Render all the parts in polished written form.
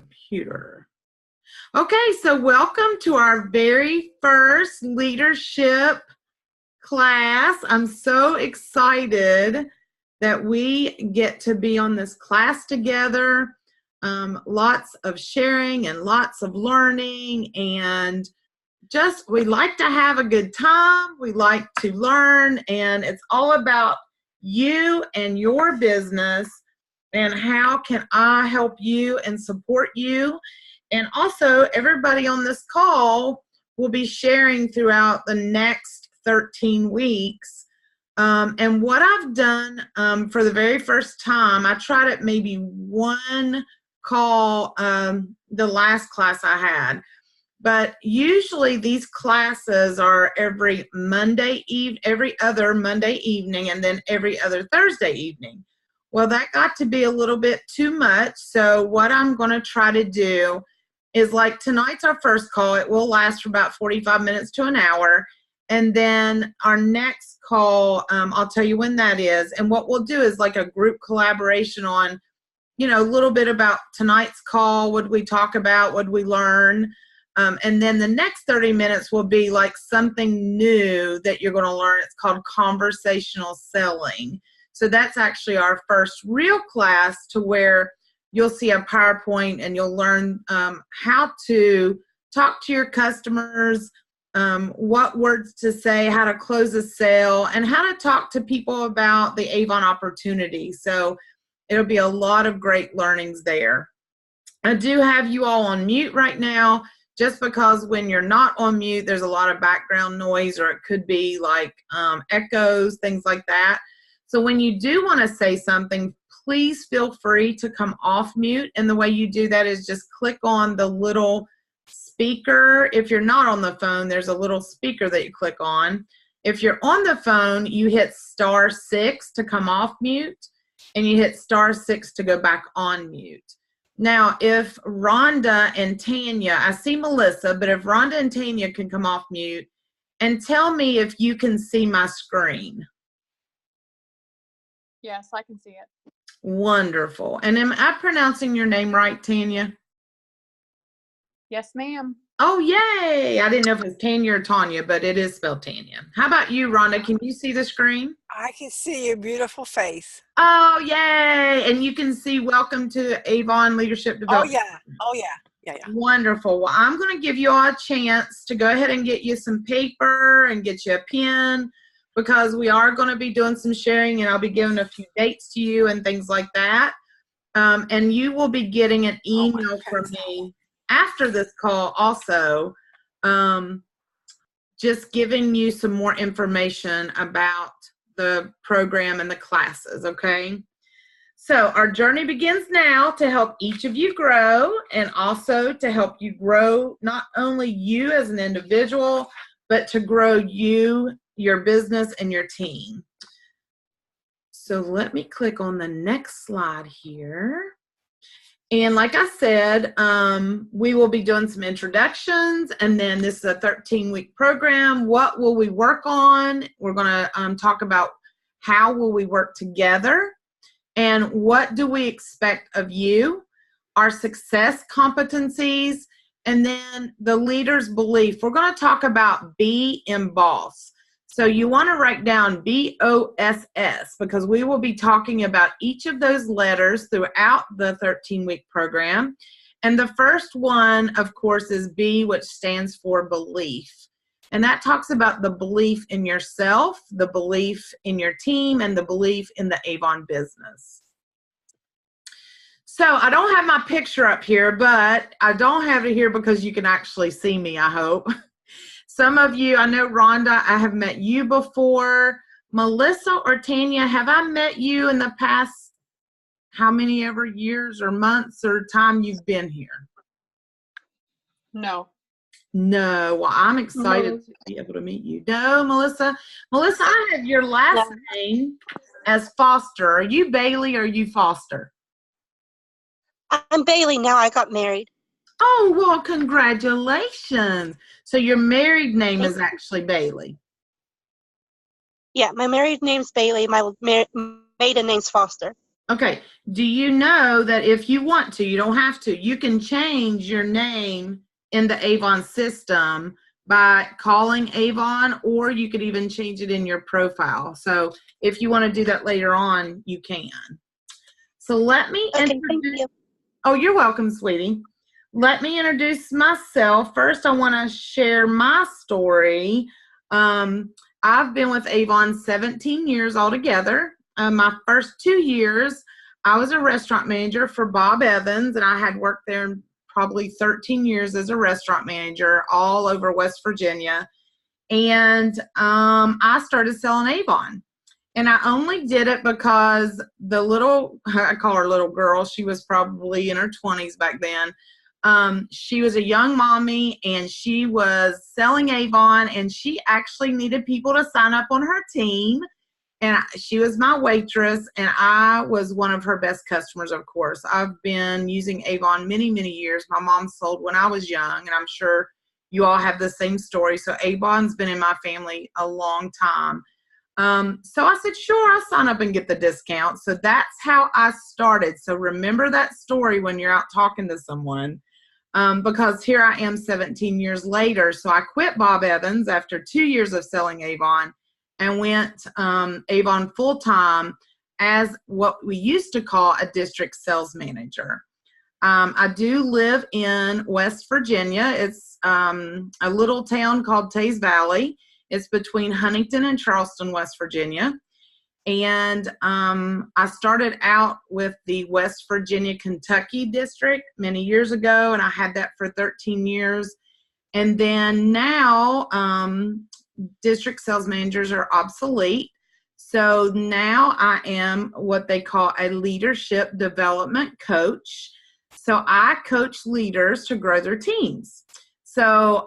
computer. Okay, so welcome to our very first leadership class. I'm so excited that we get to be on this class together. Lots of sharing and lots of learning, and just we like to have a good time. We like to learn, and it's all about you and your business and how can I help you and support you. And also, everybody on this call will be sharing throughout the next 13 weeks. And what I've done for the very first time, I tried it maybe one call the last class I had. But usually these classes are every other Monday evening, and then every other Thursday evening. Well, that got to be a little bit too much. So what I'm going to try to do is, like, tonight's our first call. It will last for about 45 minutes to an hour. And then our next call, I'll tell you when that is. And what we'll do is like a group collaboration on, a little bit about tonight's call. What did we talk about? What did we learn? And then the next 30 minutes will be like something new that you're going to learn. It's called conversational selling. So that's actually our first real class, to where you'll see a PowerPoint and you'll learn how to talk to your customers, what words to say, how to close a sale, and how to talk to people about the Avon opportunity. So it'll be a lot of great learnings there. I do have you all on mute right now, just because when you're not on mute, there's a lot of background noise, or it could be like echoes, things like that. So when you do want to say something, please feel free to come off mute. And the way you do that is just click on the little speaker. If you're not on the phone, there's a little speaker that you click on. If you're on the phone, you hit *6 to come off mute, and you hit *6 to go back on mute. Now, if Rhonda and Tanya, I see Melissa, but if Rhonda and Tanya can come off mute and tell me if you can see my screen. Yes, I can see it. Wonderful. And am I pronouncing your name right, Tanya? Yes, ma'am. Oh, yay. I didn't know if it was Tanya or Tanya, but it is spelled Tanya. How about you, Rhonda? Can you see the screen? I can see your beautiful face. Oh, yay. And you can see welcome to Avon Leadership Development. Oh, yeah. Yeah. Wonderful. Well, I'm going to give you all a chance to go ahead and get you some paper and get you a pen, because we are going to be doing some sharing, and I'll be giving a few dates to you and things like that. And you will be getting an email from me after this call also, just giving you some more information about the program and the classes, okay? So our journey begins now to help each of you grow, and also to help you grow not only you as an individual, but to grow you, your business, and your team. So let me click on the next slide here. And like I said, we will be doing some introductions, and then this is a 13-week program. What will we work on? We're going to talk about how will we work together, and what do we expect of you, our success competencies, and then the leader's belief. We're going to talk about B in boss. So you want to write down BOSS, because we will be talking about each of those letters throughout the 13-week program. And the first one, of course, is B, which stands for belief. And that talks about the belief in yourself, the belief in your team, and the belief in the Avon business. So I don't have my picture up here, but I don't have it here because you can actually see me, I hope. Some of you, I know Rhonda, I have met you before. Melissa or Tanya, have I met you in the past, how many ever years or months or time you've been here? No. No. Well, I'm excited to be able to meet you. No, Melissa. Melissa, I have your last name as Foster. Are you Bailey or are you Foster? I'm Bailey now. I got married. Oh, well, congratulations. So your married name is actually Bailey. Yeah, my married name's Bailey. My maiden name's Foster. Okay. Do you know that if you want to, you don't have to, you can change your name in the Avon system by calling Avon, or you could even change it in your profile. So if you want to do that later on, you can. So let me Okay, thank introduce. you. Oh, you're welcome, sweetie. Let me introduce myself. First, I want to share my story. I've been with Avon 17 years altogether. My first 2 years, I was a restaurant manager for Bob Evans, and I had worked there probably 13 years as a restaurant manager all over West Virginia. And I started selling Avon. And I only did it because the little, I call her little girl, she was probably in her 20s back then. She was a young mommy, and she was selling Avon, and she actually needed people to sign up on her team. And she was my waitress, and I was one of her best customers, of course. I've been using Avon many, many years. My mom sold when I was young, and I'm sure you all have the same story. So Avon's been in my family a long time. So I said, sure, I'll sign up and get the discount. So that's how I started. So remember that story when you're out talking to someone, because here I am 17 years later. So I quit Bob Evans after 2 years of selling Avon and went Avon full-time as what we used to call a district sales manager. I do live in West Virginia. It's a little town called Tays Valley. It's between Huntington and Charleston, West Virginia. And I started out with the West Virginia, Kentucky district many years ago, and I had that for 13 years. And then now district sales managers are obsolete. So now I am what they call a leadership development coach. So I coach leaders to grow their teams. So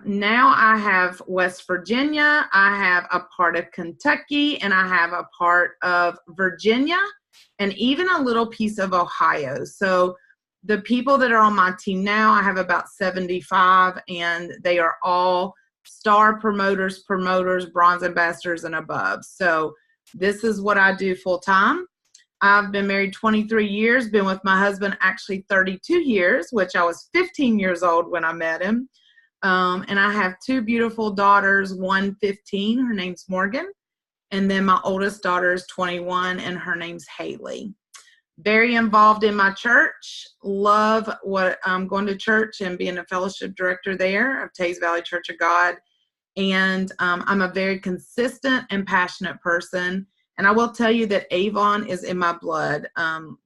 now I have West Virginia, I have a part of Kentucky, and I have a part of Virginia, and even a little piece of Ohio. So the people that are on my team now, I have about 75, and they are all star promoters, bronze ambassadors, and above. So this is what I do full time. I've been married 23 years, been with my husband actually 32 years, which I was 15 years old when I met him. And I have two beautiful daughters, one 15, her name's Morgan, and then my oldest daughter is 21, and her name's Haley. Very involved in my church, love what I'm going to church and being a fellowship director there of Tays Valley Church of God. And I'm a very consistent and passionate person. And I will tell you that Avon is in my blood.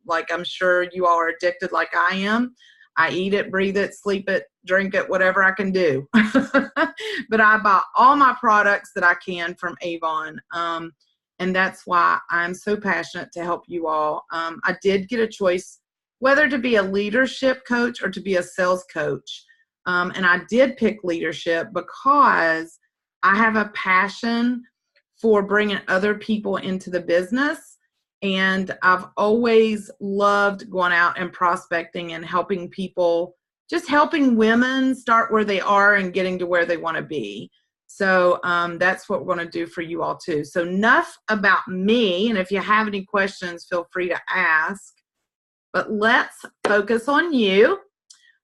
Like I'm sure you all are addicted like I am. I eat it, breathe it, sleep it, drink it, whatever I can do. But I buy all my products that I can from Avon. And that's why I'm so passionate to help you all. I did get a choice whether to be a leadership coach or to be a sales coach. And I did pick leadership because I have a passion for bringing other people into the business. And I've always loved going out and prospecting and helping people, just helping women start where they are and getting to where they want to be. So that's what we're going to do for you all too. So enough about me. And if you have any questions, feel free to ask. But let's focus on you.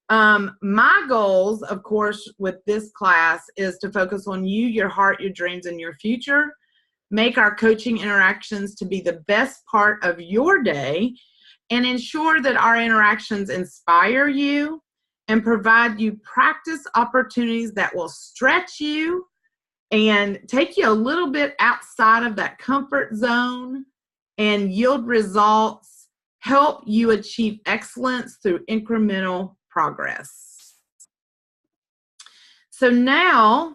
My goals, of course, with this class is to focus on you, your heart, your dreams, and your future. Make our coaching interactions to be the best part of your day, and ensure that our interactions inspire you and provide you practice opportunities that will stretch you and take you a little bit outside of that comfort zone and yield results, help you achieve excellence through incremental progress. So now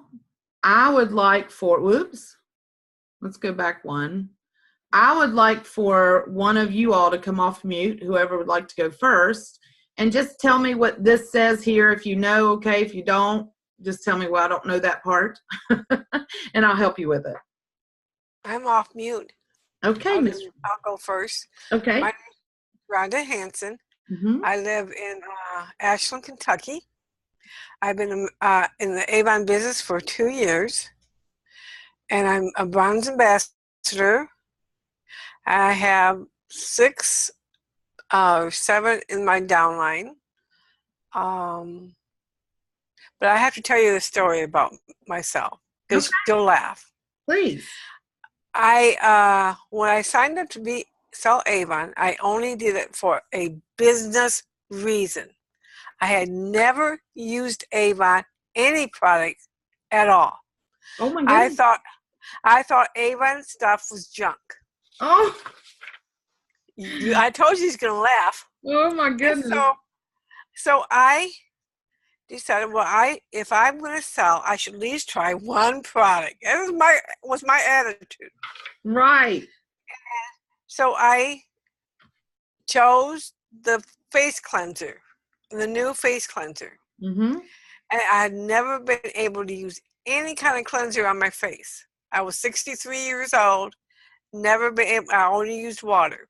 I would like for, let's go back one. I would like for one of you all to come off mute, whoever would like to go first, and just tell me what this says here. If you know, okay. If you don't, just tell me, well, I don't know that part, and I'll help you with it. I'm off mute. Okay, Miss. I'll go first. Okay. My name is Rhonda Hanson. I live in Ashland, Kentucky. I've been in the Avon business for 2 years, and I'm a bronze ambassador. I have 6 or 7 in my downline. But I have to tell you the story about myself because you'll laugh. Please. When I signed up to sell Avon, I only did it for a business reason. I had never used Avon, any product at all. Oh my goodness. I thought Avon stuff was junk. Oh. I told you he's gonna laugh. Oh my goodness. So I decided, well, if I'm gonna sell, I should at least try one product. That was my attitude. Right. So I chose the face cleanser, the new face cleanser. Mm-hmm. And I had never been able to use any kind of cleanser on my face. I was 63 years old, never been able, I only used water.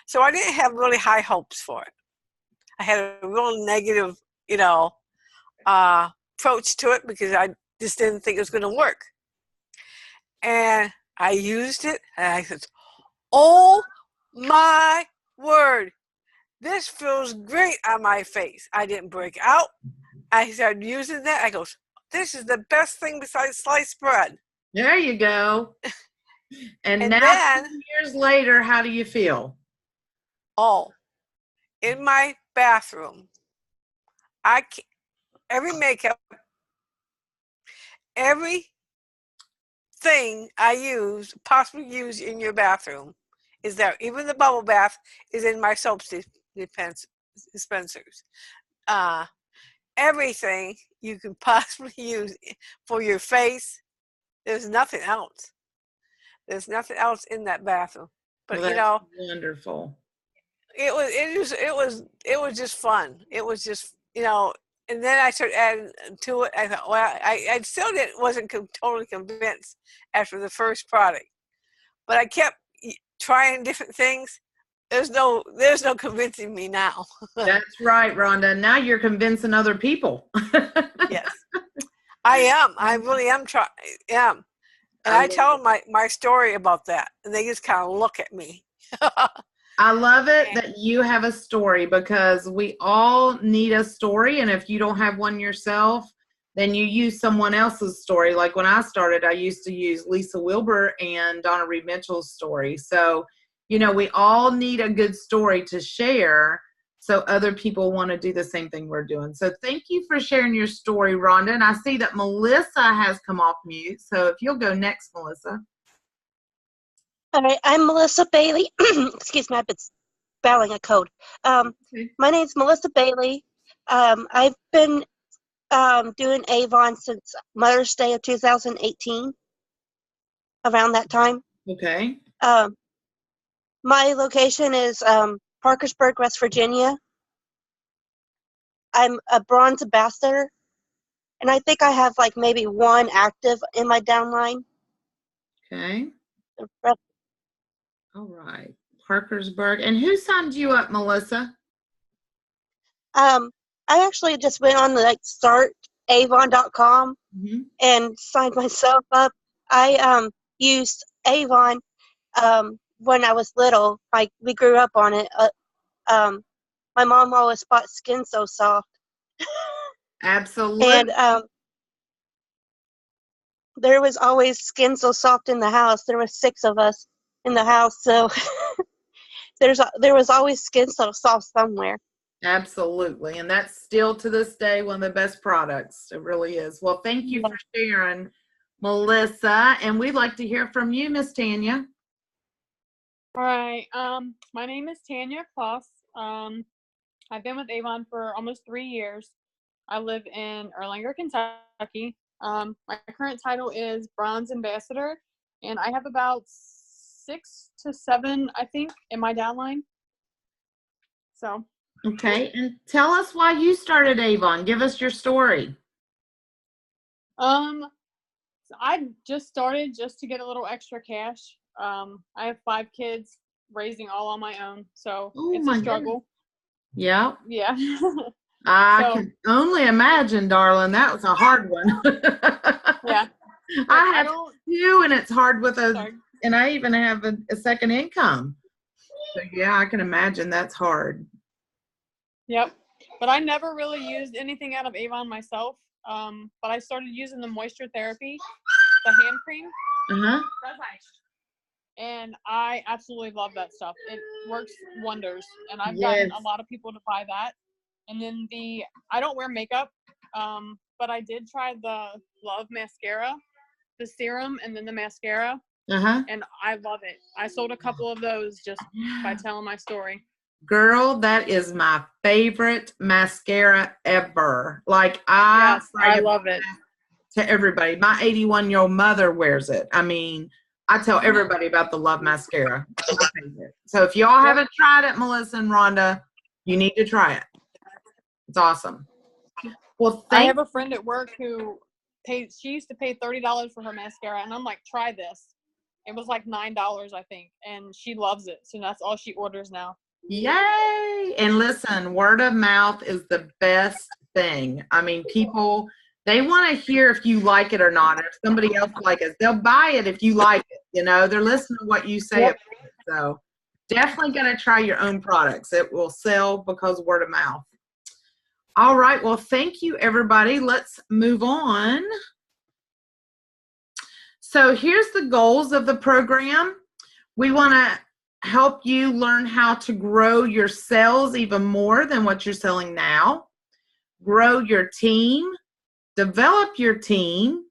So I didn't have really high hopes for it. I had a real negative, approach to it because I just didn't think it was going to work. And I used it and I said, oh my word, this feels great on my face. I didn't break out. I started using that. I go, this is the best thing besides sliced bread. There you go. And now, then, 2 years later, how do you feel? Oh, in my bathroom, every makeup, everything I possibly use in your bathroom is there. Even the bubble bath is in my soap dispensers. Everything you can possibly use for your face, there's nothing else. There's nothing else in that bathroom. But Well, that's wonderful. It was just fun. It was just, and then I started adding to it. I thought, well, I still wasn't totally convinced after the first product, but I kept trying different things. There's no convincing me now. That's right, Rhonda. Now you're convincing other people. Yes, I am. I really am trying. And I tell them my story about that, and they just kind of look at me. I love it that you have a story because we all need a story. And if you don't have one yourself, then you use someone else's story. Like when I started, I used to use Lisa Wilbur and Donna Reed Mitchell's story. So, we all need a good story to share so other people want to do the same thing we're doing. So thank you for sharing your story, Rhonda. And I see that Melissa has come off mute. So if you'll go next, Melissa. All right, I'm Melissa Bailey. Excuse me, I've been battling a cold. My name's Melissa Bailey. I've been doing Avon since Mother's Day of 2018, around that time. Okay. My location is Parkersburg, West Virginia. I'm a bronze ambassador, and I think I have like maybe one active in my downline. Okay. All right. Parkersburg. And who signed you up, Melissa? I actually just went on the startavon.com and signed myself up. I used Avon when I was little. We grew up on it. My mom always bought Skin So Soft. Absolutely. And there was always Skin So Soft in the house. There was 6 of us in the house, so there was always Skin So Soft somewhere. Absolutely. And that's still to this day one of the best products. It really is. Well, thank you for sharing, Melissa. And we'd like to hear from you, Miss Tanya. All right. My name is Tanya Kloss. I've been with Avon for almost 3 years. I live in Erlanger, Kentucky. My current title is Bronze Ambassador, and I have about 6 to 7, I think, in my downline. So. Okay, and tell us why you started Avon. Give us your story. So I just started just to get a little extra cash. I have 5 kids, raising all on my own, so it's a struggle. Yeah. Yeah. I can only imagine, darling. That was a hard one. Yeah. I have 2, and it's hard with and I even have a second income. So yeah, I can imagine that's hard. Yep. But I never really used anything out of Avon myself. But I started using the moisture therapy, the hand cream. Uh-huh. And I absolutely love that stuff. It works wonders. And I've Yes. gotten a lot of people to buy that. And then I don't wear makeup, but I did try the Love mascara, the serum, and then the mascara. Uh-huh. And I love it. I sold a couple of those just by telling my story. Girl, that is my favorite mascara ever. Like I love it. To everybody. My 81-year-old mother wears it. I mean, I tell everybody about the Love mascara. So if y'all haven't tried it, Melissa and Rhonda, you need to try it. It's awesome. Well, I have a friend at work who she used to pay $30 for her mascara, and I'm like, try this. It was like $9, I think, and she loves it. So that's all she orders now. Yay! And listen, word of mouth is the best thing. I mean, people, they want to hear if you like it or not. Or if somebody else likes it, they'll buy it if you like it. You know, they're listening to what you say about it. So definitely going to try your own products. It will sell because word of mouth. All right. Well, thank you, everybody. Let's move on. So here's the goals of the program. We want to help you learn how to grow your sales even more than what you're selling now, grow your team, develop your team,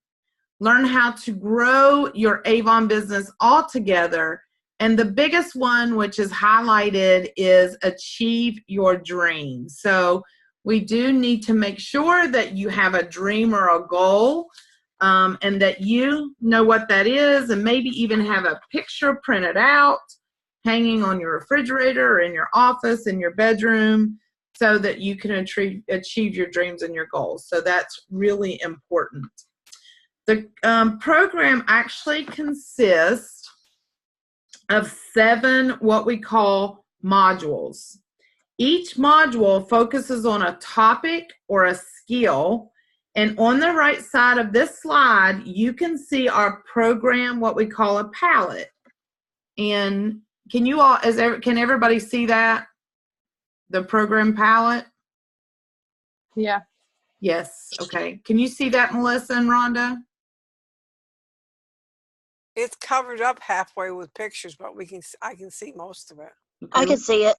learn how to grow your Avon business altogether, and the biggest one, which is highlighted, is achieve your dream. So we do need to make sure that you have a dream or a goal, and that you know what that is, and maybe even have a picture printed out hanging on your refrigerator or in your office, in your bedroom, so that you can achieve your dreams and your goals. So that's really important. The program actually consists of 7 what we call modules. Each module focuses on a topic or a skill. And on the right side of this slide, you can see our program, what we call a palette. And can you all, can everybody see that? The program palette? Yeah. Yes. Okay. Can you see that, Melissa and Rhonda? It's covered up halfway with pictures, but I can see most of it. Okay, I can see it.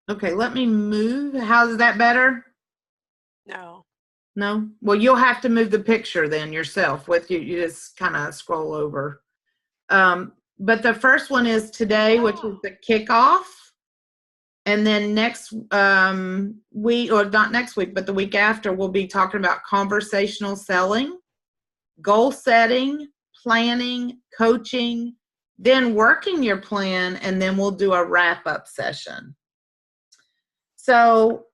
Okay, let me move. How's that better? No. No? Well, you'll have to move the picture then yourself with you. You just kind of scroll over. But the first one is today, which is the kickoff. And then next week, or not next week, but the week after, we'll be talking about conversational selling, goal setting, planning, coaching, then working your plan, and then we'll do a wrap-up session. So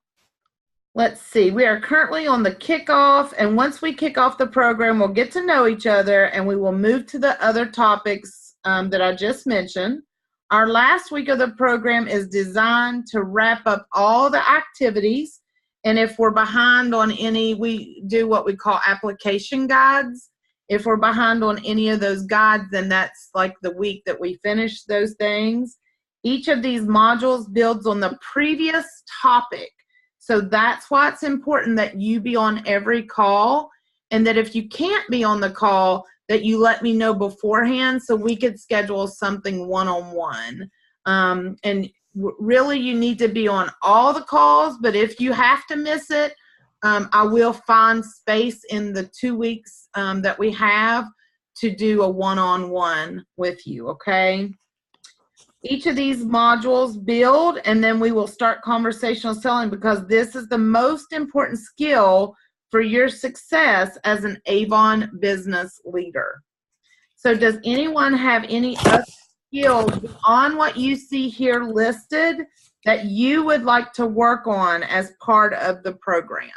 let's see. We are currently on the kickoff, and once we kick off the program, we'll get to know each other, and we will move to the other topics that I just mentioned. Our last week of the program is designed to wrap up all the activities, and if we're behind on any, we do what we call application guides. If we're behind on any of those guides, then that's like the week that we finish those things. Each of these modules builds on the previous topic. So that's why it's important that you be on every call, and that if you can't be on the call, that you let me know beforehand so we could schedule something one-on-one. And really, you need to be on all the calls, but if you have to miss it, I will find space in the 2 weeks that we have to do a one-on-one with you, okay? Each of these modules build, and then we will start conversational selling, because this is the most important skill for your success as an Avon business leader. So does anyone have any other skills on what you see here listed that you would like to work on as part of the program?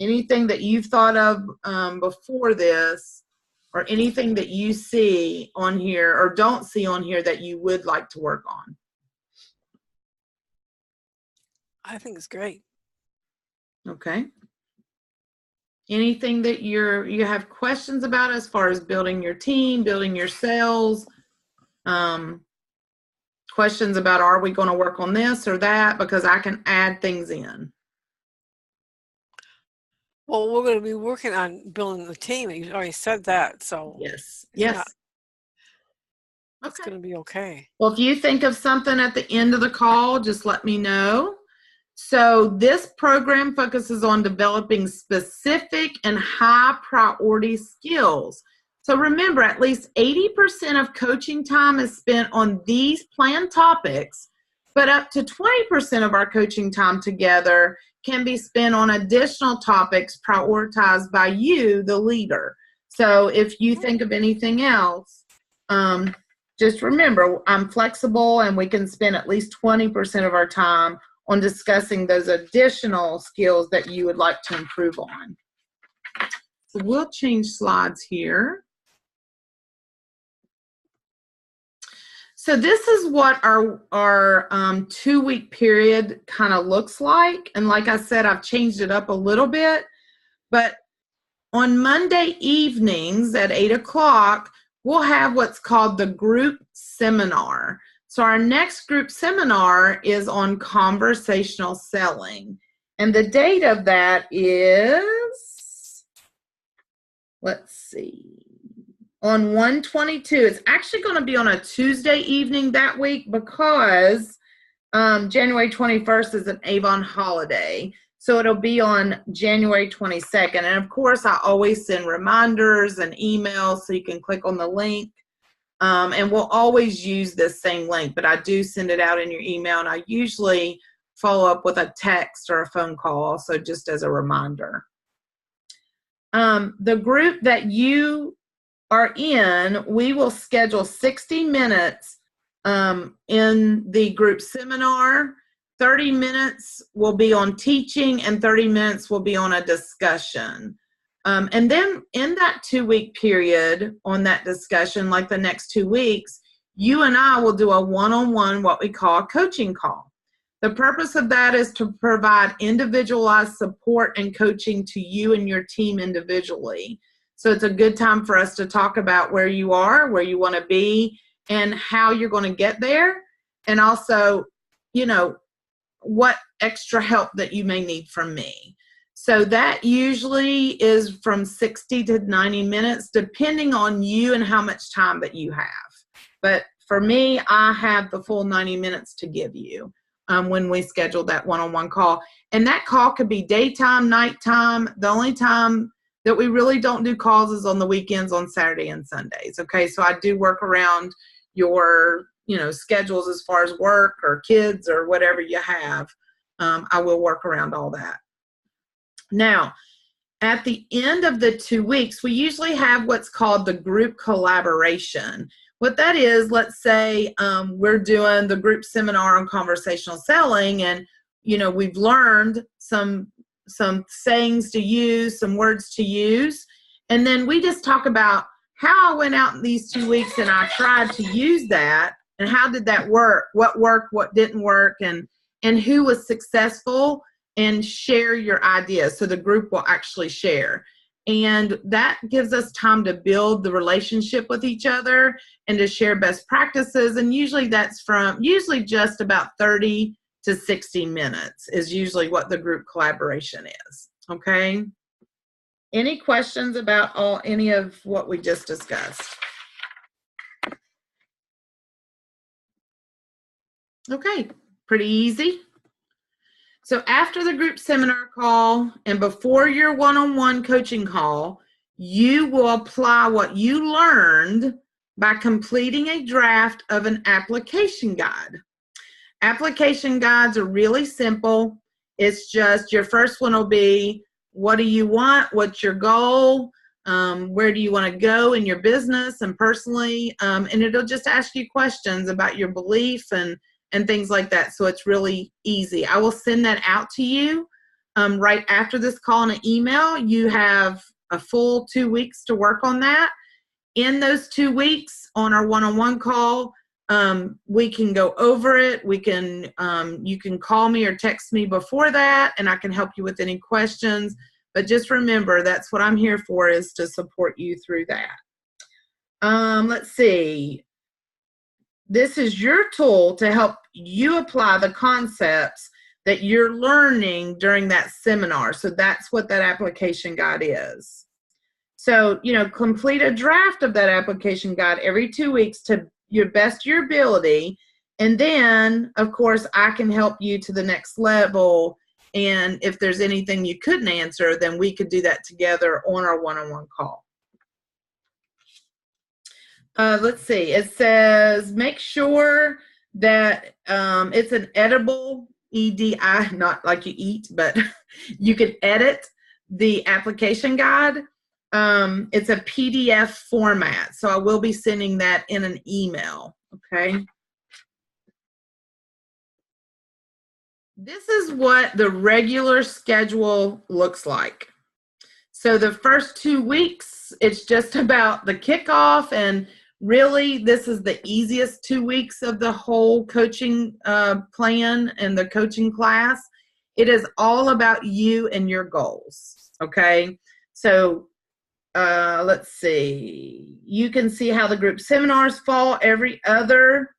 Anything that you've thought of before this, or anything that you see on here or don't see on here that you would like to work on? I think it's great. Okay. Anything that you have questions about as far as building your team, building your sales, questions about, are we going to work on this or that? Because I can add things in. Well, we're going to be working on building the team. You already said that, so yes. It's going to be okay. Well, if you think of something at the end of the call, just let me know. So this program focuses on developing specific and high priority skills. So remember, at least 80% of coaching time is spent on these planned topics, but up to 20% of our coaching time together can be spent on additional topics prioritized by you, the leader. So if you think of anything else, just remember, I'm flexible and we can spend at least 20% of our time on discussing those additional skills that you would like to improve on. So we'll change slides here. So this is what our 2-week period kind of looks like. And like I said, I've changed it up a little bit. But on Monday evenings at 8 o'clock, we'll have what's called the group seminar. So our next group seminar is on conversational selling. And the date of that is, let's see, on 1/22. It's actually going to be on a Tuesday evening that week because January 21st is an Avon holiday. So it'll be on January 22nd. And of course, I always send reminders and emails so you can click on the link. And we'll always use this same link, but I do send it out in your email, and I usually follow up with a text or a phone call, so just as a reminder. The group that you are in, we will schedule 60 minutes in the group seminar. 30 minutes will be on teaching, and 30 minutes will be on a discussion. And then in that 2-week period on that discussion, like the next 2 weeks, you and I will do a one-on-one, what we call a coaching call. The purpose of that is to provide individualized support and coaching to you and your team individually. So it's a good time for us to talk about where you are, where you want to be, and how you're going to get there. And also, you know, what extra help that you may need from me. So that usually is from 60 to 90 minutes, depending on you and how much time that you have. But for me, I have the full 90 minutes to give you when we schedule that one-on-one call. And that call could be daytime, nighttime. The only time that we really don't do calls is on the weekends, on Saturday and Sundays. Okay, so I do work around your schedules as far as work or kids or whatever you have. I will work around all that. Now, at the end of the 2 weeks, we usually have what's called the group collaboration. What that is, let's say we're doing the group seminar on conversational selling, and we've learned some sayings to use, some words to use, and then we just talk about how I went out in these 2 weeks and I tried to use that, and how did that work, what didn't work, and who was successful, and share your ideas. So the group will actually share. And that gives us time to build the relationship with each other and to share best practices. And usually that's usually just about 30 to 60 minutes is usually what the group collaboration is. Okay? Any questions about any of what we just discussed? Okay, pretty easy. So after the group seminar call and before your one-on-one coaching call, you will apply what you learned by completing a draft of an application guide. Application guides are really simple. It's just your first one will be, what do you want? What's your goal? Where do you want to go in your business and personally? And it'll just ask you questions about your belief and things like that. So it's really easy. I will send that out to you right after this call in an email. You have a full 2 weeks to work on that. In those 2 weeks on our one-on-one call, we can go over it. You can call me or text me before that, and I can help you with any questions. But just remember, that's what I'm here for, is to support you through that. Let's see. this is your tool to help you apply the concepts that you're learning during that seminar. So that's what that application guide is. So, complete a draft of that application guide every 2 weeks to your best of your ability. And then, of course, I can help you to the next level. And if there's anything you couldn't answer, then we could do that together on our one-on-one call. Let's see. It says make sure that it's an editable, EDI, not like you eat, but you can edit the application guide. It's a PDF format, so I will be sending that in an email, okay? This is what the regular schedule looks like. So the first 2 weeks, it's just about the kickoff, and really this is the easiest 2 weeks of the whole coaching plan and the coaching class. It is all about you and your goals, okay? So let's see. You can see how the group seminars fall every other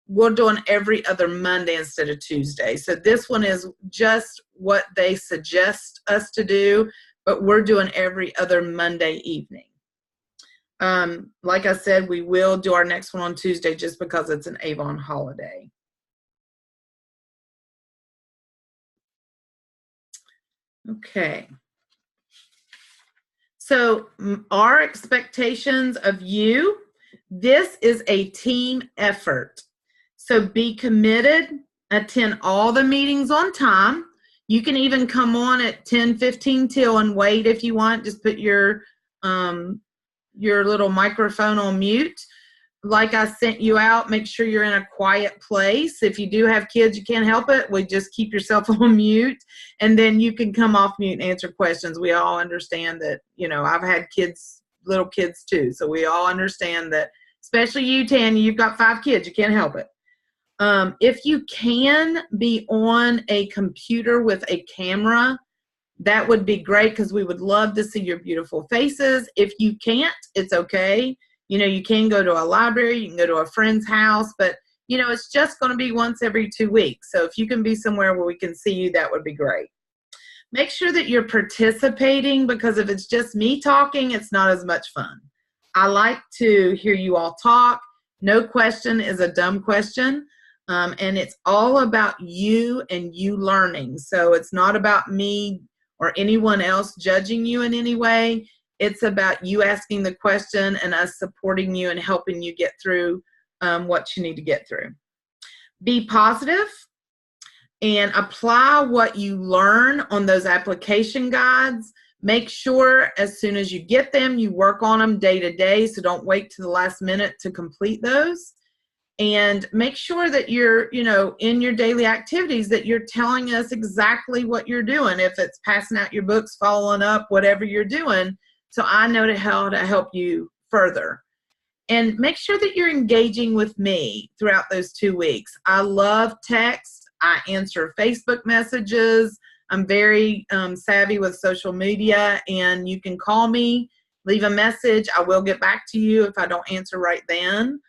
we're doing every other Monday instead of Tuesday. So this one is just what they suggest us to do, but we're doing every other Monday evening. Like I said, we will do our next one on Tuesday just because it's an Avon holiday. Okay. So our expectations of you, this is a team effort. So be committed, attend all the meetings on time. You can even come on at 10:15 till and wait if you want. Just put your little microphone on mute. Like I sent you out, make sure you're in a quiet place. If you do have kids, you can't help it. We just keep yourself on mute, and then you can come off mute and answer questions. We all understand that, I've had kids, little kids too. So we all understand that, especially you, Tanya, you've got 5 kids. You can't help it. If you can be on a computer with a camera, that would be great because we would love to see your beautiful faces. If you can't, it's okay. You can go to a library, you can go to a friend's house, but, it's just going to be once every 2 weeks. So if you can be somewhere where we can see you, that would be great. Make sure that you're participating, because if it's just me talking, it's not as much fun. I like to hear you all talk. No question is a dumb question. And it's all about you and you learning. So it's not about me or anyone else judging you in any way. It's about you asking the question and us supporting you and helping you get through what you need to get through. Be positive and apply what you learn on those application guides. Make sure as soon as you get them, you work on them day to day. So don't wait to the last minute to complete those. And make sure that you're, in your daily activities, that you're telling us exactly what you're doing. If it's passing out your books, following up, whatever you're doing, so I know how to help you further. And make sure that you're engaging with me throughout those 2 weeks. I love text. I answer Facebook messages. I'm very savvy with social media, and you can call me, leave a message. I will get back to you if I don't answer right then.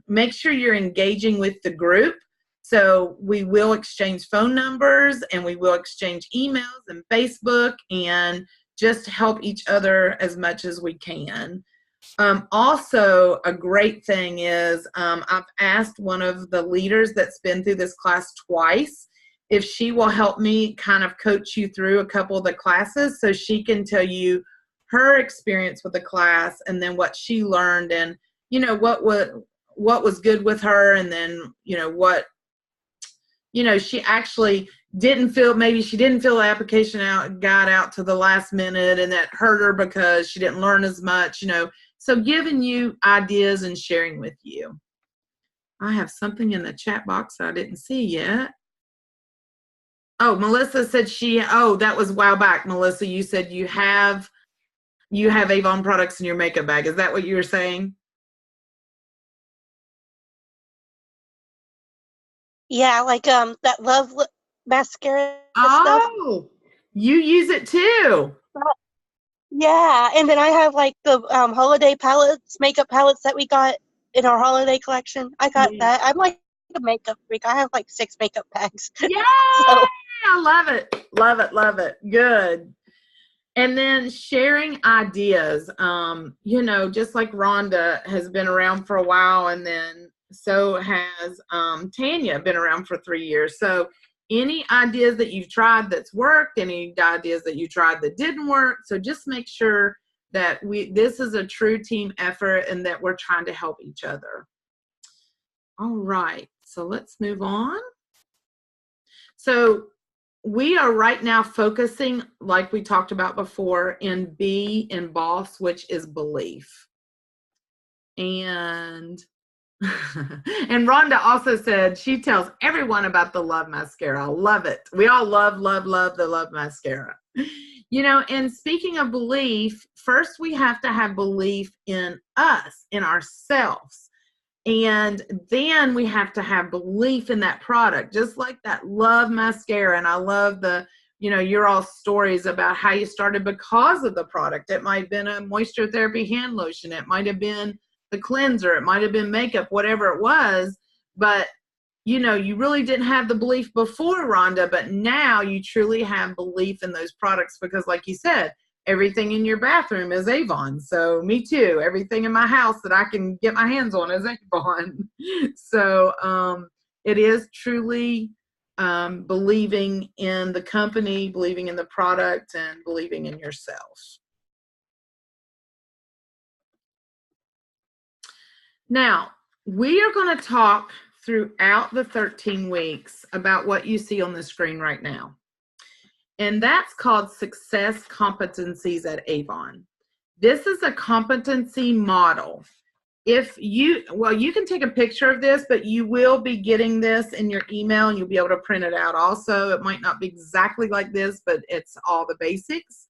Make sure you're engaging with the group. So we will exchange phone numbers, and we will exchange emails and Facebook, and just help each other as much as we can. Also, a great thing is I've asked one of the leaders that's been through this class twice if she will help me kind of coach you through a couple of the classes, so she can tell you her experience with the class and then what she learned, and what was good with her, and then what she actually didn't feel, maybe she didn't fill the application guide out to the last minute, and that hurt her because she didn't learn as much, so giving you ideas and sharing with you. I have something in the chat box I didn't see yet. Oh, Melissa said that was a while back. Melissa, you said you have Avon products in your makeup bag. Is that what you were saying? Yeah, like that Love mascara stuff. Oh, you use it too. Yeah, and then I have like the holiday palettes, makeup palettes that we got in our holiday collection. I got that. I'm like a makeup freak. I have like 6 makeup bags. Yay! So, I love it. Love it. Love it. Good. And then sharing ideas, just like Rhonda has been around for a while, and then so has Tanya, been around for 3 years. So any ideas that you've tried that's worked, any ideas that you tried that didn't work. So just make sure that this is a true team effort and that we're trying to help each other. All right, so let's move on. So we are right now focusing, like we talked about before, in B in BOSS, which is belief. And and Rhonda also said she tells everyone about the Love Mascara. I love it. We all love, love, love the Love Mascara. And speaking of belief, first we have to have belief in us, in ourselves. And then we have to have belief in that product, just like that Love Mascara. And I love your all stories about how you started because of the product. It might have been a moisture therapy hand lotion. It might have been the cleanser. It might have been makeup, whatever it was. But, you really didn't have the belief before, Rhonda, but now you truly have belief in those products because, like you said, everything in your bathroom is Avon. So me too. Everything in my house that I can get my hands on is Avon. So it is truly believing in the company, believing in the product, and believing in yourself. Now, we are going to talk throughout the 13 weeks about what you see on the screen right now. And that's called Success Competencies at Avon. This is a competency model. You can take a picture of this, but you will be getting this in your email and you'll be able to print it out also. It might not be exactly like this, but it's all the basics.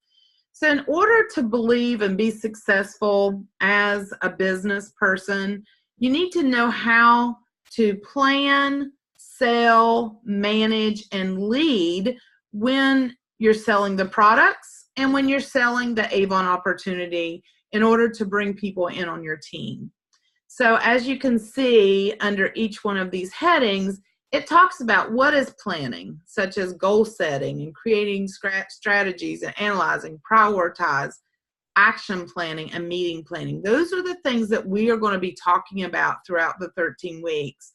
So in order to believe and be successful as a business person, you need to know how to plan, sell, manage, and lead when you're selling the products and when you're selling the Avon opportunity in order to bring people in on your team. So as you can see under each one of these headings, it talks about what is planning, such as goal setting and creating strategies and analyzing, prioritize, action planning, and meeting planning. Those are the things that we are going to be talking about throughout the 13 weeks.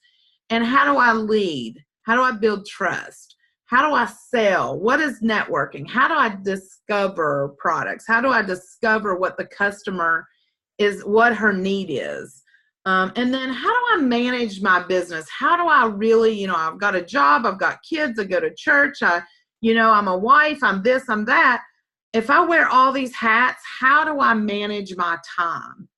And how do I lead? How do I build trust? How do I sell? What is networking? How do I discover products? How do I discover what the customer is, what her need is? And then how do I manage my business? How do I really, I've got a job, I've got kids, I go to church, I'm a wife, I'm this, I'm that. If I wear all these hats, how do I manage my time?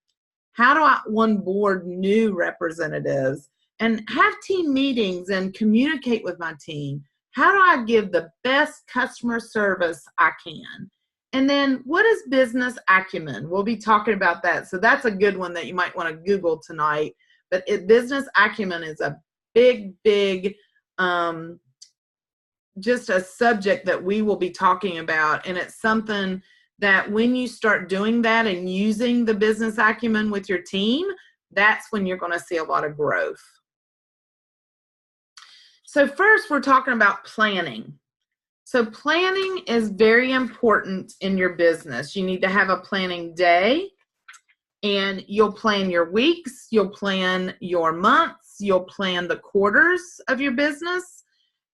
How do I onboard new representatives and have team meetings and communicate with my team? How do I give the best customer service I can? And then what is business acumen? We'll be talking about that. So that's a good one that you might want to Google tonight. But business acumen is a big, just a subject that we will be talking about. And it's something that when you start doing that and using the business acumen with your team, that's when you're going to see a lot of growth. So first, we're talking about planning. So planning is very important in your business. You need to have a planning day, and you'll plan your weeks, you'll plan your months, you'll plan the quarters of your business.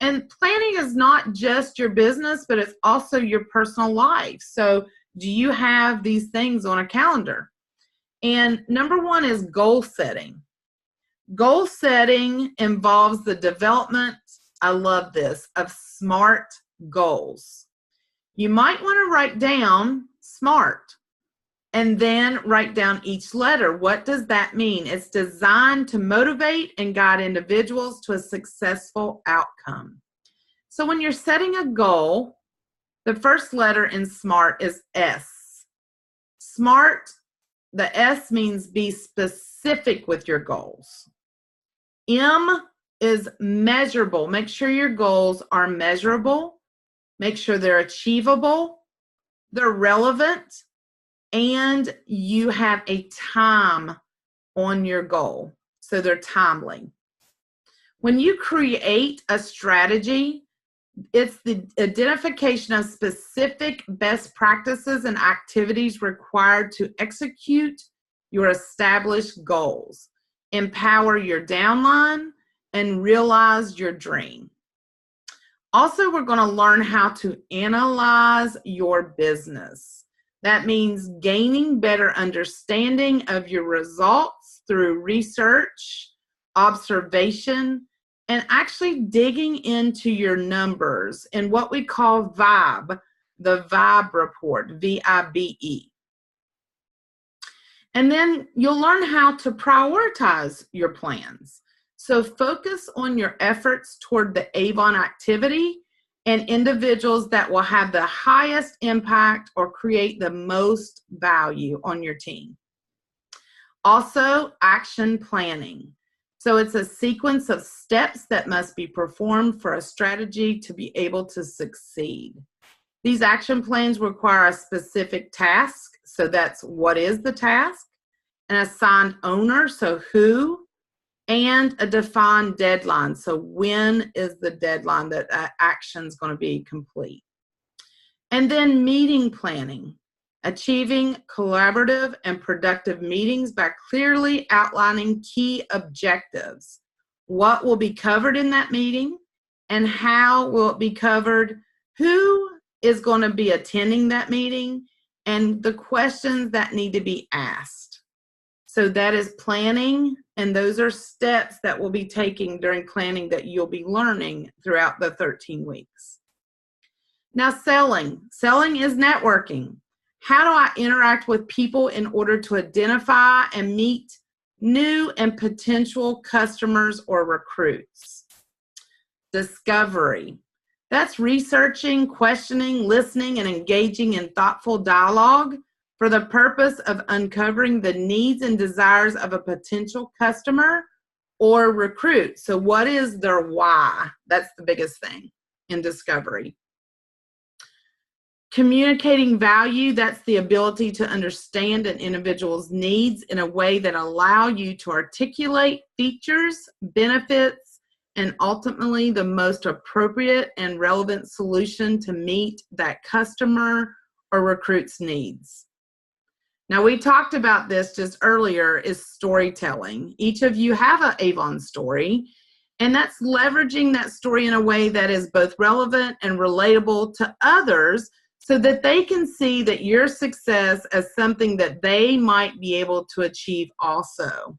And planning is not just your business, but it's also your personal life. So do you have these things on a calendar? And number one is goal setting. Goal setting involves the development, I love this, of SMART goals. You might want to write down SMART and then write down each letter. What does that mean? It's designed to motivate and guide individuals to a successful outcome. So when you're setting a goal, the first letter in SMART is S. SMART, the S means be specific with your goals. M is measurable. Make sure your goals are measurable. Make sure they're achievable, they're relevant, and you have a time on your goal, so they're timely. When you create a strategy, it's the identification of specific best practices and activities required to execute your established goals, empower your downline, and realize your dream. Also, we're going to learn how to analyze your business. That means gaining better understanding of your results through research, observation, and actually digging into your numbers in what we call VIBE, the VIBE report, VIBE. And then you'll learn how to prioritize your plans. So focus on your efforts toward the Avon activity and individuals that will have the highest impact or create the most value on your team. Also, action planning. So it's a sequence of steps that must be performed for a strategy to be able to succeed. These action plans require a specific task. So that's what is the task, an assigned owner, so who, and a defined deadline. So when is the deadline that action is going to be complete? And then meeting planning. Achieving collaborative and productive meetings by clearly outlining key objectives. What will be covered in that meeting and how will it be covered? Who is going to be attending that meeting and the questions that need to be asked. So that is planning, and those are steps that we'll be taking during planning that you'll be learning throughout the 13 weeks. Now, selling. Selling is networking. How do I interact with people in order to identify and meet new and potential customers or recruits? Discovery. That's researching, questioning, listening, and engaging in thoughtful dialogue for the purpose of uncovering the needs and desires of a potential customer or recruit. So what is their why? That's the biggest thing in discovery. Communicating value, that's the ability to understand an individual's needs in a way that allow you to articulate features, benefits, and ultimately the most appropriate and relevant solution to meet that customer or recruit's needs. Now, we talked about this just earlier, is storytelling. Each of you have an Avon story, and that's leveraging that story in a way that is both relevant and relatable to others, so that they can see that your success as something that they might be able to achieve also.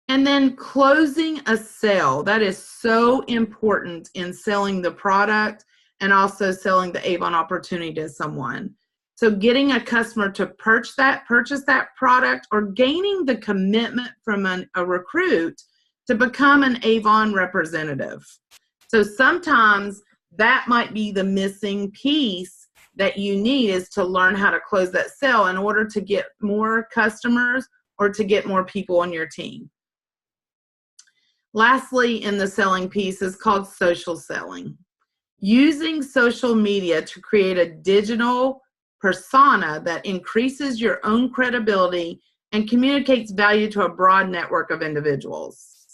And then closing a sale. That is so important in selling the product and also selling the Avon opportunity to someone. So getting a customer to purchase that product, or gaining the commitment from a recruit to become an Avon representative. So sometimes that might be the missing piece that you need, is to learn how to close that sale in order to get more customers or to get more people on your team. Lastly, in the selling piece is called social selling. Using social media to create a digital persona that increases your own credibility and communicates value to a broad network of individuals.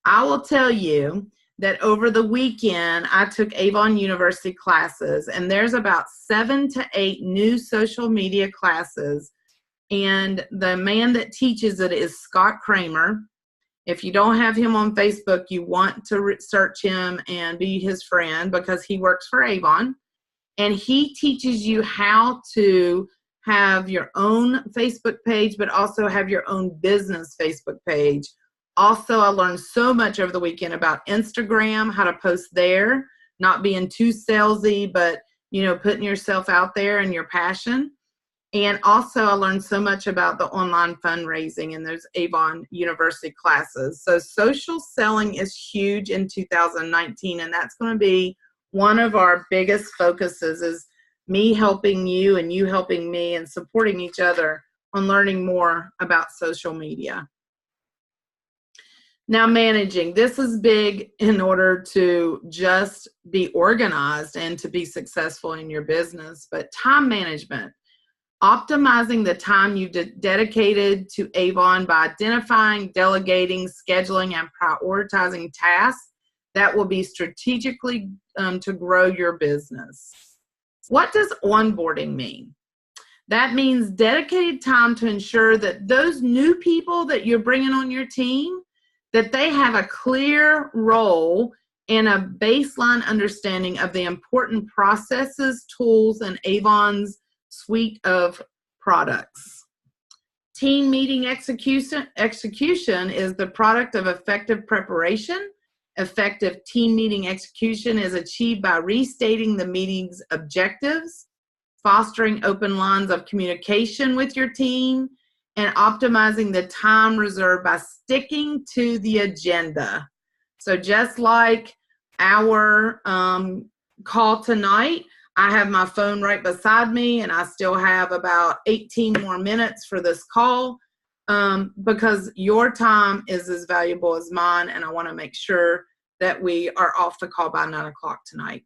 I will tell you that over the weekend, I took Avon University classes, and there's about 7 to 8 new social media classes, and the man that teaches it is Scott Kramer. If you don't have him on Facebook, you want to search him and be his friend, because he works for Avon, and he teaches you how to have your own Facebook page, but also have your own business Facebook page. Also, I learned so much over the weekend about Instagram, how to post there, not being too salesy, but, you know, putting yourself out there and your passion. And also, I learned so much about the online fundraising in those Avon University classes. So social selling is huge in 2019, and that's going to be one of our biggest focuses, is me helping you and you helping me and supporting each other on learning more about social media. Now, managing. This is big in order to just be organized and to be successful in your business, but time management. optimizing the time you dedicated to Avon by identifying, delegating, scheduling, and prioritizing tasks that will be strategically to grow your business. What does onboarding mean? That means dedicated time to ensure that those new people that you're bringing on your team, that they have a clear role and a baseline understanding of the important processes, tools, and Avon's suite of products. Team meeting execution is the product of effective preparation. Effective team meeting execution is achieved by restating the meeting's objectives, fostering open lines of communication with your team, and optimizing the time reserved by sticking to the agenda. So just like our call tonight, I have my phone right beside me, and I still have about 18 more minutes for this call because your time is as valuable as mine, and I want to make sure that we are off the call by 9 o'clock tonight.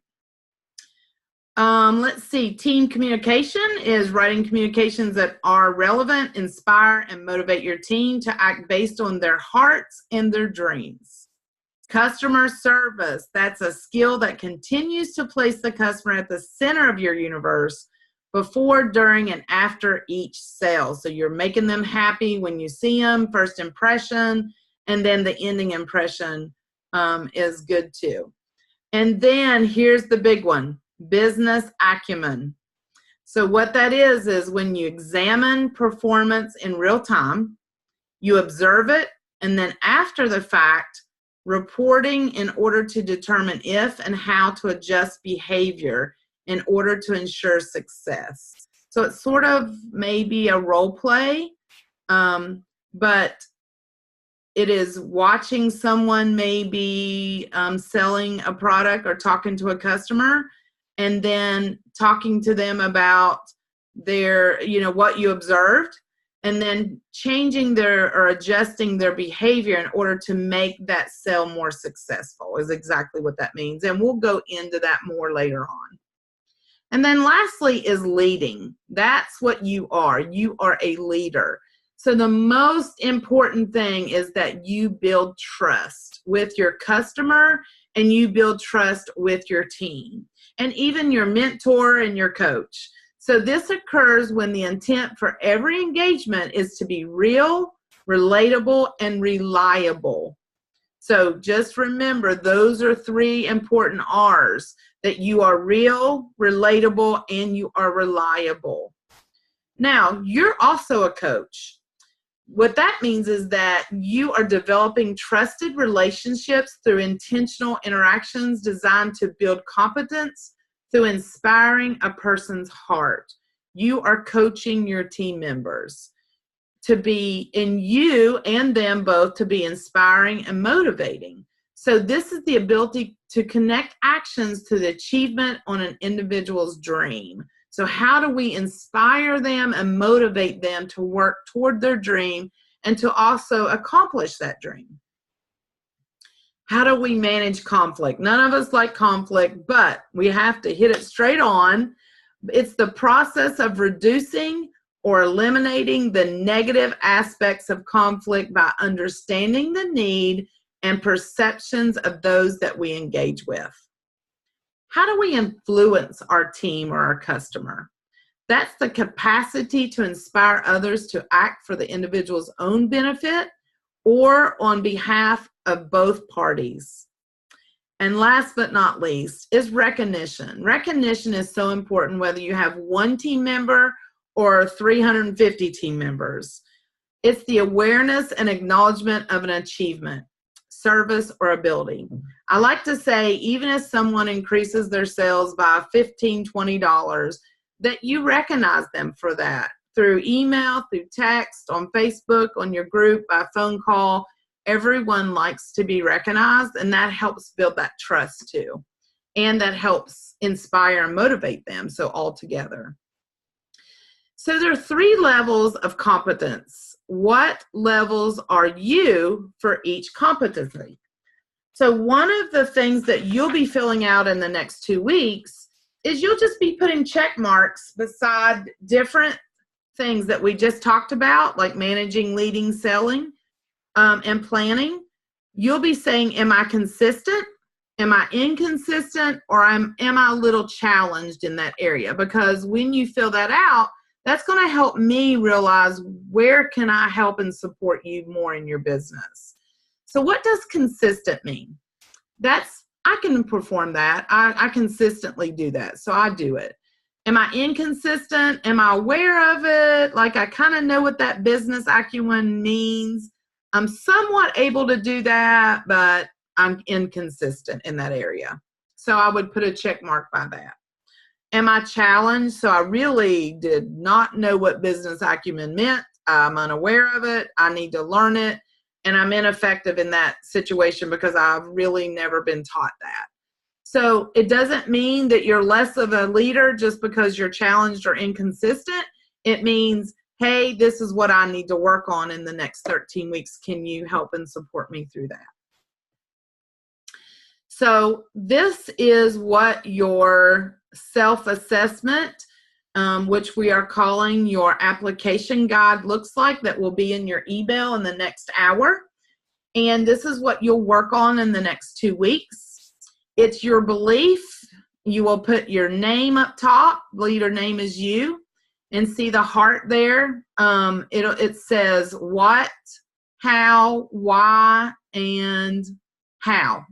Let's see. Team communication is writing communications that are relevant, inspire, and motivate your team to act based on their hearts and their dreams. Customer service, that's a skill that continues to place the customer at the center of your universe before, during, and after each sale. So you're making them happy when you see them, first impression, and then the ending impression is good too. And then here's the big one, business acumen. So what that is when you examine performance in real time, you observe it, and then after the fact, reporting in order to determine if and how to adjust behavior in order to ensure success. So it's sort of maybe a role play, but it is watching someone maybe selling a product or talking to a customer, and then talking to them about their, what you observed, and then changing or adjusting their behavior in order to make that sale more successful is exactly what that means. And we'll go into that more later on. And then lastly is leading. That's what you are. You are a leader. So the most important thing is that you build trust with your customer and you build trust with your team and even your mentor and your coach. So this occurs when the intent for every engagement is to be real, relatable, and reliable. So just remember, those are 3 important R's, that you are real, relatable, and you are reliable. Now, you're also a coach. What that means is that you are developing trusted relationships through intentional interactions designed to build competence through inspiring a person's heart. You are coaching your team members to be, in you and them both, to be inspiring and motivating. So this is the ability to connect actions to the achievement on an individual's dream. So how do we inspire them and motivate them to work toward their dream and to also accomplish that dream? How do we manage conflict? None of us like conflict, but we have to hit it straight on. It's the process of reducing or eliminating the negative aspects of conflict by understanding the need and perceptions of those that we engage with. How do we influence our team or our customer? That's the capacity to inspire others to act for the individual's own benefit or on behalf of both parties. And last but not least is recognition. Recognition is so important whether you have 1 team member or 350 team members. It's the awareness and acknowledgement of an achievement, service, or ability. I like to say, even if someone increases their sales by $15, $20, that you recognize them for that through email, through text, on Facebook, on your group, by phone call. Everyone likes to be recognized, and that helps build that trust too. And that helps inspire and motivate them, so all together. So there are 3 levels of competence. What levels are you for each competency? So one of the things that you'll be filling out in the next 2 weeks is you'll just be putting check marks beside different things that we just talked about, like managing, leading, selling, and planning, you'll be saying, am I consistent? Am I inconsistent? Or am I a little challenged in that area? Because when you fill that out, that's going to help me realize where can I help and support you more in your business. So what does consistent mean? I can perform that. I consistently do that. So I do it. Am I inconsistent? Am I aware of it? Like I kind of know what that business acumen means. I'm somewhat able to do that, but I'm inconsistent in that area. So I would put a check mark by that. Am I challenged? So I really did not know what business acumen meant. I'm unaware of it. I need to learn it. And I'm ineffective in that situation because I've really never been taught that. So it doesn't mean that you're less of a leader just because you're challenged or inconsistent. It means, hey, this is what I need to work on in the next 13 weeks. Can you help and support me through that? So this is what your self-assessment, which we are calling your application guide, looks like. That will be in your email in the next hour. And this is what you'll work on in the next 2 weeks. It's your belief. You will put your name up top. Leader name is you. And see the heart there. It says what, how, why, and how.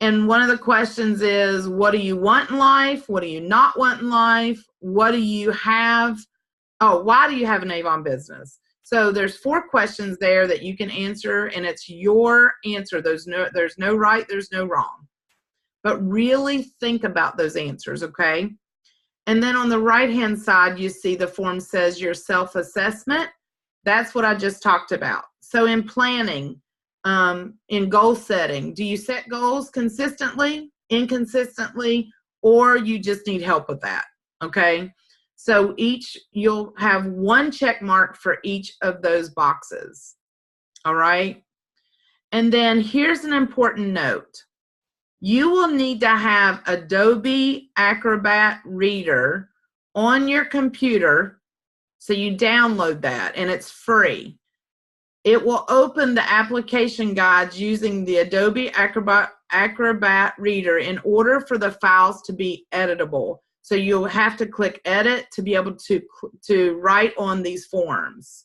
And one of the questions is, what do you want in life? What do you not want in life? What do you have? Oh, why do you have an Avon business? So there's 4 questions there that you can answer, and it's your answer. There's no right, there's no wrong. But really think about those answers, okay? And then on the right-hand side, you see the form says your self-assessment. That's what I just talked about. So in planning, in goal setting, do you set goals consistently, inconsistently, or you just need help with that, okay? So you'll have 1 check mark for each of those boxes, all right? And then here's an important note. You will need to have Adobe Acrobat Reader on your computer, so you download that, and it's free. It will open the application guides using the Adobe Acrobat Reader in order for the files to be editable. So you'll have to click edit to be able to write on these forms.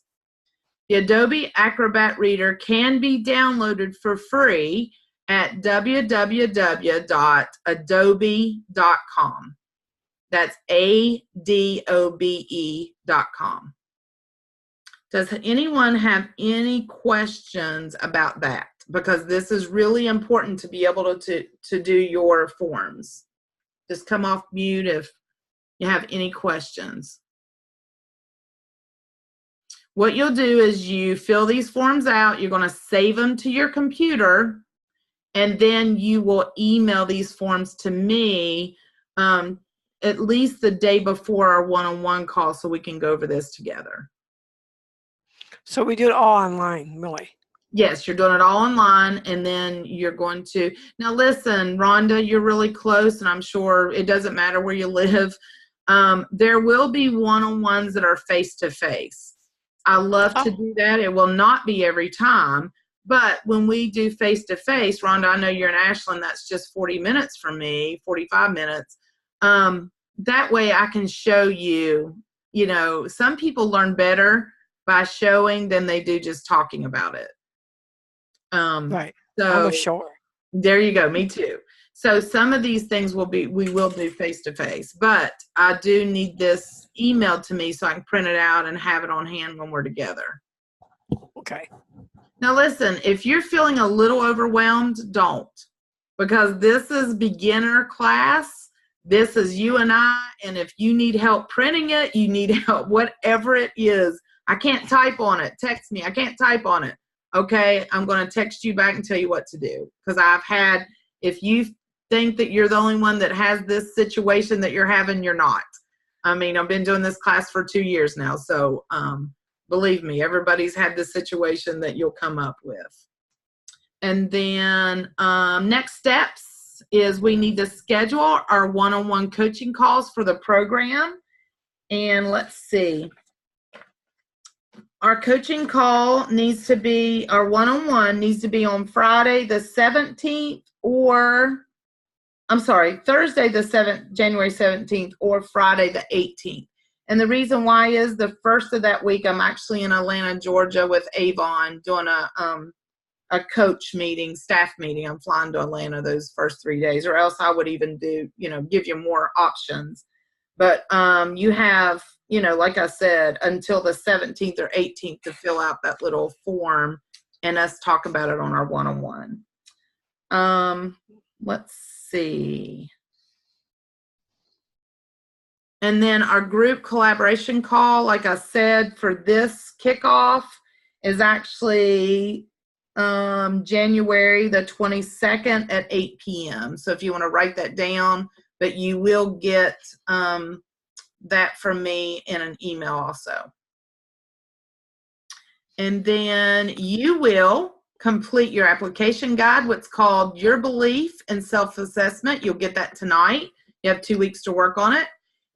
The Adobe Acrobat Reader can be downloaded for free at www.adobe.com. That's ADOBE.com. Does anyone have any questions about that? Because this is really important to be able to do your forms. Just come off mute if you have any questions. What you'll do is you fill these forms out. You're going to save them to your computer, and then you will email these forms to me at least the day before our one-on-one call so we can go over this together. So we do it all online, really? Yes, you're doing it all online, and then you're going to, now listen, Rhonda, you're really close, and I'm sure it doesn't matter where you live. There will be one-on-ones that are face-to-face. I love to do that. It will not be every time, but when we do face-to-face, Rhonda, I know you're in Ashland, that's just 40 minutes from me, 45 minutes. That way I can show you, some people learn better by showing than they do just talking about it. Right. So I'm sure. There you go. Me too. So some of these things we will do face to face, but I do need this emailed to me so I can print it out and have it on hand when we're together. Okay. Now listen, if you're feeling a little overwhelmed, don't, because this is beginner class. This is you and I, and if you need help printing it, you need help, whatever it is. I can't type on it. Text me. I can't type on it. Okay, I'm going to text you back and tell you what to do. Because if you think that you're the only one that has this situation that you're having, you're not. I mean, I've been doing this class for 2 years now. So believe me, everybody's had this situation that you'll come up with. And then next steps is we need to schedule our one-on-one coaching calls for the program. And let's see. our coaching call needs to be, our one-on-one needs to be on Friday the 17th or, I'm sorry, Thursday the 7th, January 17th or Friday the 18th. And the reason why is the first of that week, I'm actually in Atlanta, Georgia with Avon doing a coach meeting, staff meeting. I'm flying to Atlanta those first 3 days, or else I would even do, give you more options. But you have, like I said, until the 17th or 18th to fill out that little form and us talk about it on our one-on-one. Let's see. And then our group collaboration call, like I said, for this kickoff is actually January the 22nd at 8 p.m. So if you want to write that down, but you will get that from me in an email also. And then you will complete your application guide, what's called Your Belief and Self-Assessment. You'll get that tonight. You have 2 weeks to work on it.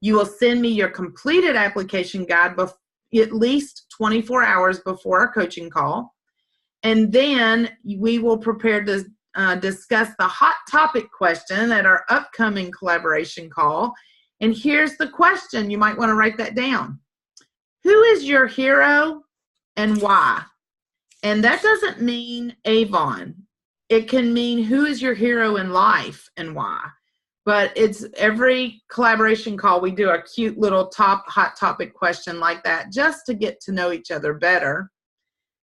You will send me your completed application guide at least 24 hours before our coaching call. And then we will prepare to discuss the hot topic question at our upcoming collaboration call. And here's the question. You might want to write that down. Who is your hero and why? And that doesn't mean Avon. It can mean who is your hero in life and why. But it's every collaboration call, we do a cute little hot topic question like that just to get to know each other better.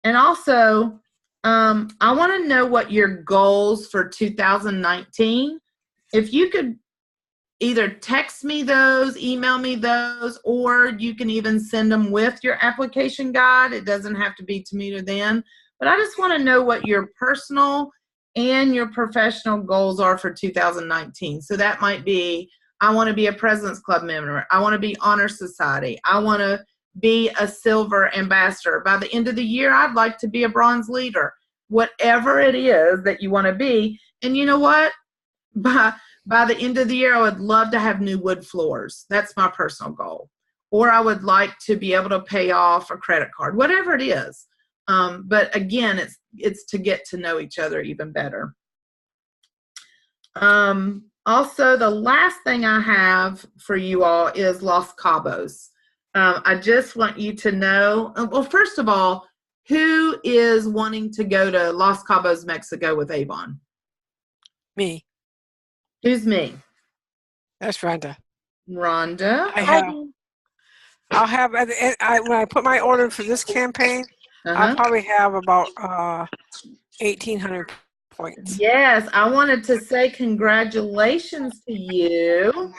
And also, I want to know what your goals for 2019. If you could either text me those, email me those, or you can even send them with your application guide. It doesn't have to be to me or them. But I just want to know what your personal and your professional goals are for 2019. So that might be, I want to be a President's Club member. I want to be Honor Society. I want to be a Silver Ambassador. By the end of the year, I'd like to be a Bronze Leader. Whatever it is that you want to be. And you know what? By the end of the year, I would love to have new wood floors. That's my personal goal. Or I would like to be able to pay off a credit card, whatever it is. But again, it's to get to know each other even better. Also, the last thing I have for you all is Los Cabos. I just want you to know, well, first of all, who is wanting to go to Los Cabos, Mexico with Avon? Me. Who's me? That's Rhonda. Rhonda. I'll have at the end, when I put my order for this campaign, I'll probably have about 1,800 points. Yes, I wanted to say congratulations to you.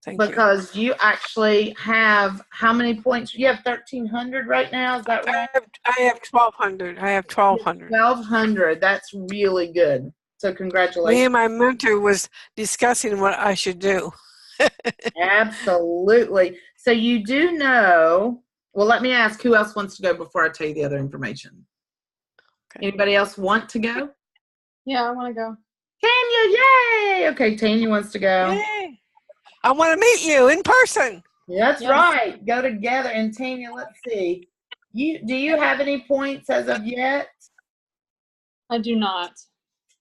Thank you. Because you actually have how many points? You have 1,300 right now, is that right? I have 1,200. I have 1,200. 1,200. That's really good. So congratulations. Me and my mentor was discussing what I should do. Absolutely. So you do know, well, let me ask who else wants to go before I tell you the other information. Okay. Anybody else want to go? Yeah, I want to go. Tanya, yay! Okay, Tanya wants to go. Yay. I want to meet you in person. That's right. Go together. And Tanya, let's see. Do you have any points as of yet? I do not.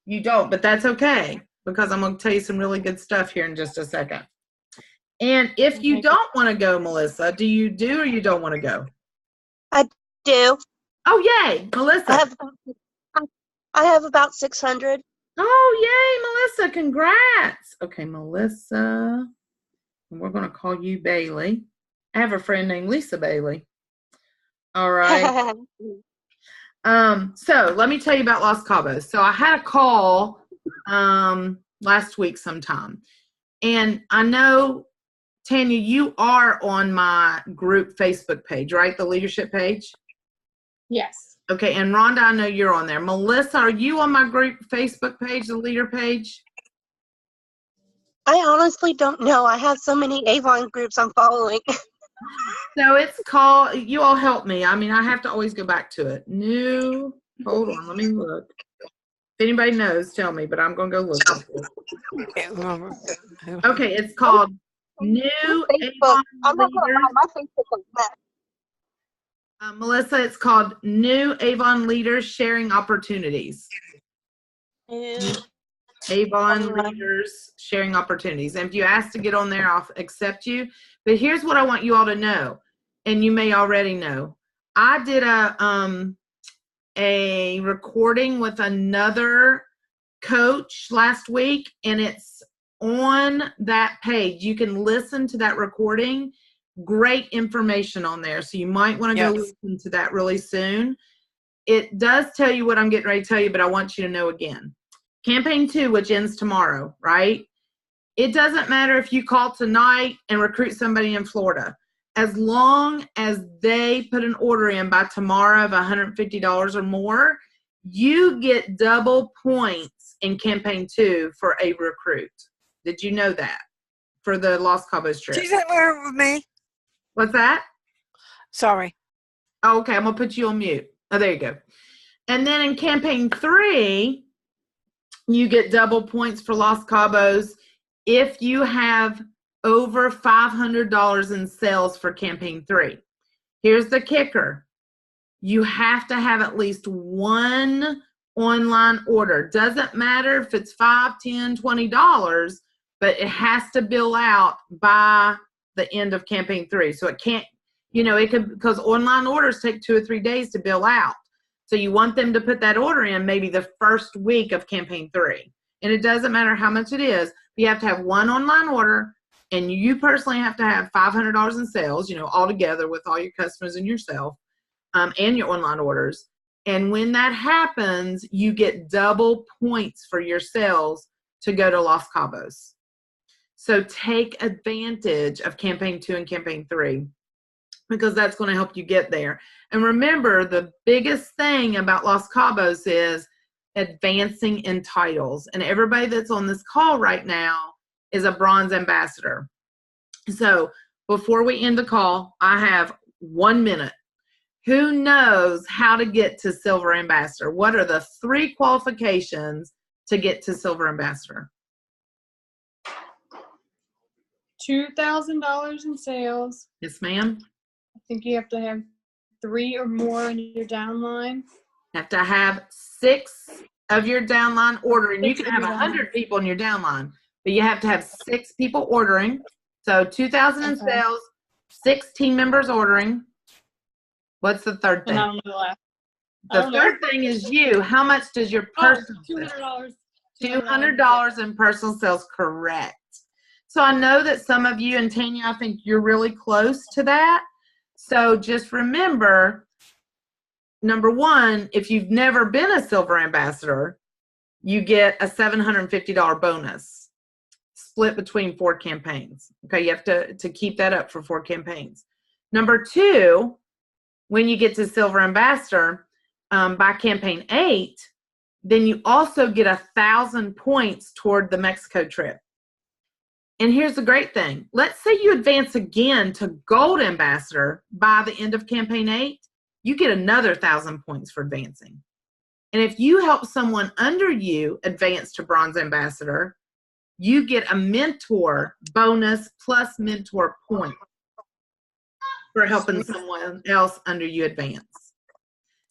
You don't, but that's okay because I'm going to tell you some really good stuff here in just a second. And if you don't want to go, Melissa, do you do or you don't want to go? I do. Oh, yay, Melissa. I have about 600. Oh, yay, Melissa. Congrats. Okay, Melissa. And we're going to call you Bailey. I have a friend named Lisa Bailey. All right. So let me tell you about Los Cabos. So I had a call last week sometime. And I know, Tanya, you are on my group Facebook page, right? The leadership page? Yes. Okay, and Rhonda, I know you're on there. Melissa, are you on my group Facebook page, the leader page? I honestly don't know. I have so many Avon groups I'm following. So it's called, you all help me. I mean, I have to always go back to it. Hold on, let me look. If anybody knows, tell me, but I'm going to go look. Can't remember. Okay, it's called New Facebook. Avon I'm not going to Leaders. lie, my Facebook is mess. Melissa, it's called New Avon Leaders Sharing Opportunities. New Avon online. Leaders Sharing Opportunities. And if you ask to get on there, I'll accept you. But here's what I want you all to know, and you may already know. I did a recording with another coach last week, and it's on that page. You can listen to that recording. Great information on there. So you might want to go listen to that really soon. It does tell you what I'm getting ready to tell you, but I want you to know again. Campaign 2, which ends tomorrow, right? It doesn't matter if you call tonight and recruit somebody in Florida. As long as they put an order in by tomorrow of $150 or more, you get double points in campaign 2 for a recruit. Did you know that? For the Los Cabos trip. She's there with me. What's that? Sorry. Oh, okay, I'm going to put you on mute. Oh, there you go. And then in campaign 3, you get double points for Los Cabos if you have over $500 in sales for campaign 3. Here's the kicker. You have to have at least one online order. Doesn't matter if it's $5, $10, $20, but it has to bill out by the end of campaign 3. So it can't, it could, because online orders take 2 or 3 days to bill out. So you want them to put that order in maybe the first week of campaign 3. And it doesn't matter how much it is. You have to have one online order, and you personally have to have $500 in sales, all together with all your customers and yourself, and your online orders. And when that happens, you get double points for your sales to go to Los Cabos. So take advantage of campaign 2 and campaign 3, because that's going to help you get there. And remember, the biggest thing about Los Cabos is advancing in titles. And everybody that's on this call right now is a bronze ambassador. So before we end the call, I have 1 minute. Who knows how to get to silver ambassador? What are the 3 qualifications to get to silver ambassador? $2,000 in sales. Yes, ma'am. I think you have to have 3 or more in your downline. Have to have 6 of your downline ordering. You can have 100 people in your downline, but you have to have 6 people ordering. So 2,000 in sales, 6 team members ordering. What's the third thing? And I don't know the last. The third thing is you. How much does your personal $200. $200 in personal sales, correct. So I know that some of you, and Tanya, I think you're really close to that. So just remember, number 1, if you've never been a silver ambassador, you get a $750 bonus split between 4 campaigns. Okay, you have to keep that up for 4 campaigns. Number 2, when you get to silver ambassador by campaign 8, then you also get 1,000 points toward the Mexico trip. And here's the great thing. Let's say you advance again to gold ambassador by the end of campaign 8, you get another 1,000 points for advancing. And if you help someone under you advance to bronze ambassador, you get a mentor bonus plus mentor point for helping someone else under you advance.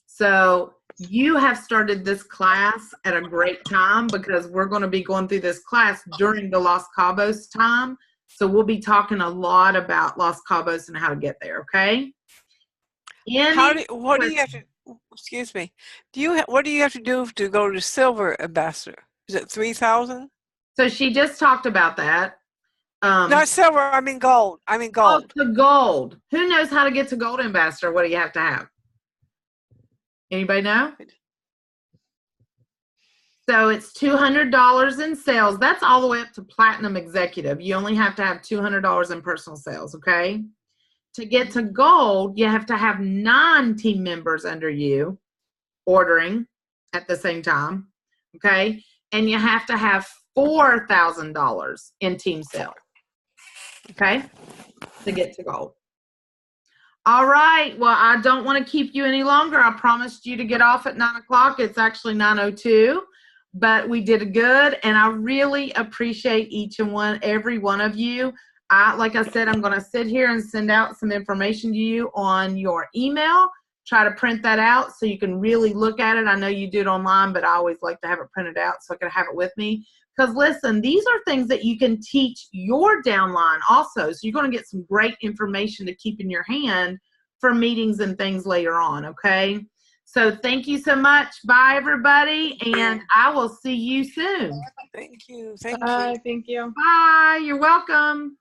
So you have started this class at a great time, because we're going to be going through this class during the Los Cabos time. So we'll be talking a lot about Los Cabos and how to get there, okay? What do you have to, excuse me, what do you have to do to go to silver ambassador? Is it 3,000? So she just talked about that. Not silver, I mean gold. Oh, to gold. Who knows how to get to gold ambassador? What do you have to have? Anybody know? So it's $200 in sales. That's all the way up to platinum executive. You only have to have $200 in personal sales, okay? To get to gold, you have to have 9 team members under you ordering at the same time, okay? And you have to have $4,000 in team sales, okay, to get to gold. All right. Well, I don't want to keep you any longer. I promised you to get off at 9 o'clock. It's actually 9:02, but we did good, and I really appreciate every one of you. Like I said, I'm going to sit here and send out some information to you on your email. try to print that out so you can really look at it. I know you do it online, but I always like to have it printed out so I can have it with me. Because listen, these are things that you can teach your downline also. So you're going to get some great information to keep in your hand for meetings and things later on, okay? So thank you so much. Bye, everybody, and I will see you soon. Thank you. Thank you. Bye. Thank you. Bye. You're welcome.